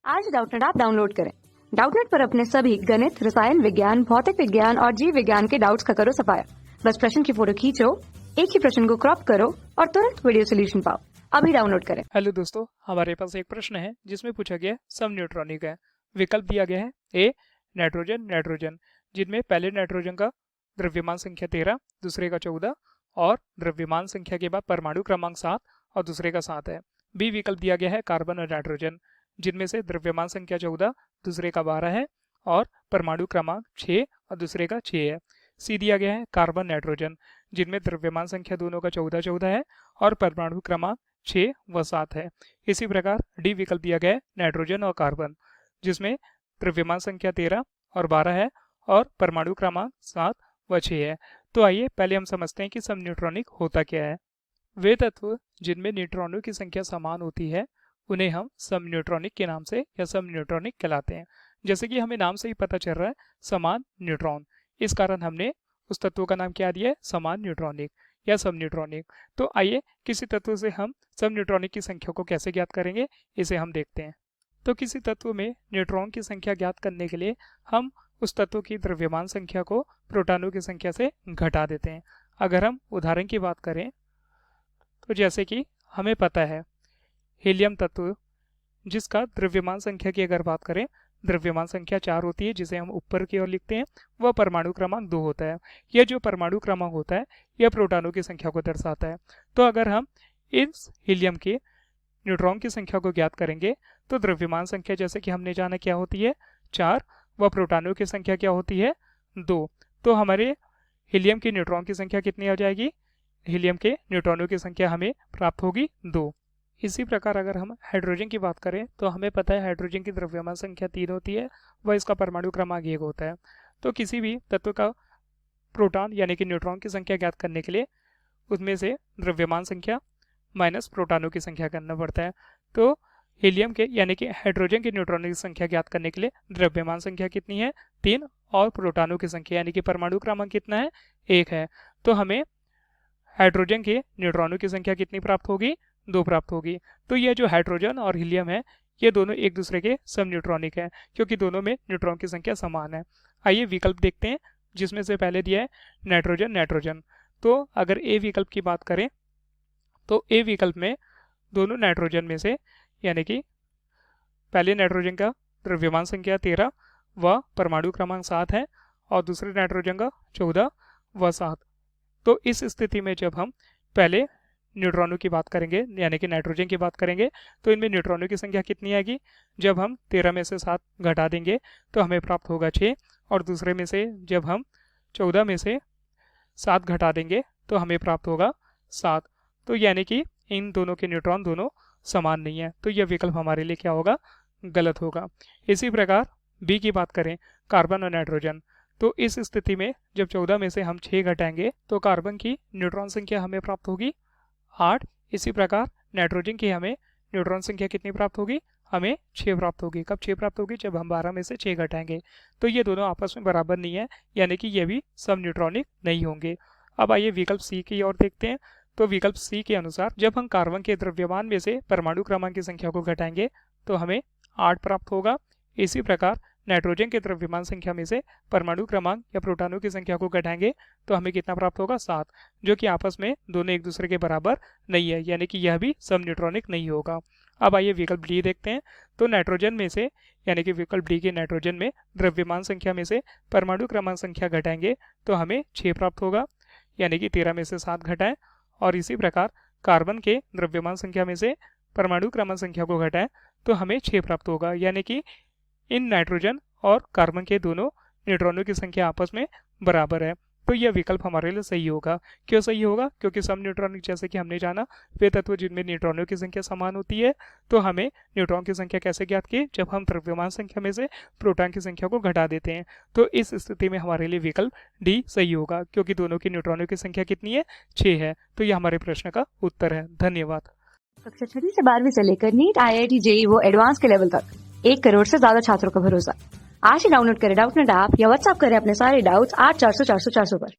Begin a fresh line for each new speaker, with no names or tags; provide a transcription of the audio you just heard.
आज Doubtnut app download करें। Doubtnut पर अपने सभी गणित, रसायन विज्ञान, भौतिक विज्ञान और जीव विज्ञान के डाउट्स का करो सफाया। बस प्रश्न की फोटो खींचो, एक ही प्रश्न को क्रॉप करो और तुरंत वीडियो सोल्यूशन पाओ। अभी डाउनलोड करें।
हेलो दोस्तों, हमारे पास एक प्रश्न है जिसमें पूछा गया सम न्यूट्रॉनिक है। विकल्प दिया गया है ए नाइट्रोजन नाइट्रोजन, जिनमें पहले नाइट्रोजन का द्रव्यमान संख्या 13, दूसरे का 14 और द्रव्यमान संख्या के बाद परमाणु क्रमांक 7 और दूसरे का 7 है। बी विकल्प दिया गया है कार्बन और नाइट्रोजन, जिनमें से द्रव्यमान संख्या 14, दूसरे का 12 है और परमाणु क्रमांक 6 और दूसरे का 6 है। सी दिया गया है कार्बन नाइट्रोजन, जिनमें द्रव्यमान संख्या दोनों का 14 है और परमाणु क्रमांक 6 व 7 है। इसी प्रकार डी विकल्प दिया गया है नाइट्रोजन और कार्बन, जिसमें द्रव्यमान संख्या 13 और 12 है और परमाणु क्रमांक 7 व 6 है। तो आइए पहले हम समझते हैं कि सम न्यूट्रॉनिक होता क्या है। वे तत्व जिनमें न्यूट्रॉनों की संख्या समान होती है उन्हें हम सम न्यूट्रॉनिक के नाम से या सम न्यूट्रॉनिक कहलाते हैं। जैसे कि हमें नाम से ही पता चल रहा है समान न्यूट्रॉन, इस कारण हमने उस तत्व का नाम क्या दिया है, समान न्यूट्रॉनिक या सम न्यूट्रॉनिक। तो आइए किसी तत्व से हम सम न्यूट्रॉनिक की संख्या को कैसे ज्ञात करेंगे, इसे हम देखते हैं। तो किसी तत्व में न्यूट्रॉन की संख्या ज्ञात करने के लिए हम उस तत्व की द्रव्यमान संख्या को प्रोटॉनों की संख्या से घटा देते हैं। अगर हम उदाहरण की बात करें तो जैसे कि हमें पता है हीलियम तत्व, जिसका द्रव्यमान संख्या की अगर बात करें, द्रव्यमान संख्या 4 होती है, जिसे हम ऊपर की ओर लिखते हैं, वह परमाणु क्रमांक 2 होता है। यह जो परमाणु क्रमांक होता है यह प्रोटॉनों की संख्या को दर्शाता है। तो अगर हम इस हीलियम के न्यूट्रॉन की संख्या को ज्ञात करेंगे तो द्रव्यमान संख्या जैसे कि हमने जाना क्या होती है, 4, व प्रोटॉनों की संख्या क्या होती है, 2। तो हमारे हीलियम की न्यूट्रॉन की संख्या कितनी आ जाएगी, हीलियम के न्यूट्रॉनों की संख्या हमें प्राप्त होगी 2। इसी प्रकार अगर हम हाइड्रोजन की बात करें तो हमें पता है हाइड्रोजन की द्रव्यमान संख्या 3 होती है व इसका परमाणु क्रमांक 1 होता है। तो किसी भी तत्व का प्रोटॉन यानी कि न्यूट्रॉन की संख्या ज्ञात करने के लिए उसमें से द्रव्यमान संख्या माइनस प्रोटॉनों की संख्या करना पड़ता है। तो हीलियम के यानी कि हाइड्रोजन के न्यूट्रॉनों की संख्या ज्ञात करने के लिए द्रव्यमान संख्या कितनी है, 3, और प्रोटॉनों की संख्या यानी कि परमाणु क्रमांक कितना है, 1 है। तो हमें हाइड्रोजन के न्यूट्रॉनों की संख्या कितनी प्राप्त होगी, 2 प्राप्त होगी। तो यह जो हाइड्रोजन और हीलियम है ये दोनों एक दूसरे के सम न्यूट्रॉनिक है, क्योंकि दोनों में न्यूट्रॉन की संख्या समान है। आइए विकल्प देखते हैं, जिसमें से पहले दिया है नाइट्रोजन नाइट्रोजन। तो अगर ए विकल्प की बात करें तो ए विकल्प में दोनों नाइट्रोजन में से यानी कि पहले नाइट्रोजन का द्रव्यमान संख्या 13 व परमाणु क्रमांक 7 है और दूसरे नाइट्रोजन का 14 व 7। तो इस स्थिति में जब हम पहले न्यूट्रॉनों की बात करेंगे यानी कि नाइट्रोजन की बात करेंगे तो इनमें न्यूट्रॉनों की संख्या कितनी आएगी, जब हम 13 में से 7 घटा देंगे तो हमें प्राप्त होगा 6, और दूसरे में से जब हम 14 में से 7 घटा देंगे तो हमें प्राप्त होगा 7। तो यानी कि इन दोनों के न्यूट्रॉन दोनों समान नहीं है, तो यह विकल्प हमारे लिए क्या होगा, गलत होगा। इसी प्रकार बी की बात करें कार्बन और नाइट्रोजन, तो इस स्थिति में जब 14 में से हम 6 घटाएंगे तो कार्बन की न्यूट्रॉन संख्या हमें प्राप्त होगी 8। इसी प्रकार नाइट्रोजन की हमें न्यूट्रॉन संख्या कितनी प्राप्त होगी, हमें 6 प्राप्त होगी। कब 6 प्राप्त होगी, जब हम 12 में से 6 घटाएंगे। तो ये दोनों आपस में बराबर नहीं है, यानी कि ये भी सम न्यूट्रॉनिक नहीं होंगे। अब आइए विकल्प सी की ओर देखते हैं। तो विकल्प सी के अनुसार जब हम कार्बन के द्रव्यमान में से परमाणु क्रमांक की संख्या को घटाएंगे तो हमें 8 प्राप्त होगा। इसी प्रकार नाइट्रोजन के द्रव्यमान संख्या में से परमाणु क्रमांक या प्रोटॉनों की संख्या को घटाएंगे तो हमें कितना प्राप्त होगा, 7, जो कि आपस में दोनों एक दूसरे के बराबर नहीं है, यानी कि यह भी सम न्यूट्रॉनिक नहीं होगा। अब आइए विकल्प डी देखते हैं। तो नाइट्रोजन में से यानी कि विकल्प डी के नाइट्रोजन में द्रव्यमान संख्या में से परमाणु क्रमांक संख्या घटाएंगे तो हमें 6 प्राप्त होगा, यानी कि 13 में से 7 घटाएं। और इसी प्रकार कार्बन के द्रव्यमान संख्या में से परमाणु क्रमांक संख्या को घटाएं तो हमें 6 प्राप्त होगा, यानी कि इन नाइट्रोजन और कार्बन के दोनों न्यूट्रॉनों की संख्या आपस में बराबर है। तो यह विकल्प हमारे लिए सही होगा। क्यों सही होगा, क्योंकि सम न्यूट्रॉनिक जैसे कि हमने जाना वे तत्व जिनमें न्यूट्रॉनों की संख्या समान होती है। तो हमें न्यूट्रॉन की संख्या कैसे ज्ञात की, जब हम द्रव्यमान संख्या में से प्रोटॉन की संख्या को घटा देते हैं। तो इस स्थिति में हमारे लिए विकल्प डी सही होगा, क्योंकि दोनों की न्यूट्रॉनों की संख्या कितनी है, 6 है। तो यह हमारे प्रश्न का उत्तर है। धन्यवाद।
कक्षा 6 से 12वीं से लेकर नीट, IIT, JEE वो एडवांस के लेवल तक 1 करोड़ से ज्यादा छात्रों का भरोसा। आज ही डाउनलोड करें डाउटनेट ऐप या व्हाट्सएप करें अपने सारे डाउट्स 8400 400 400 पर।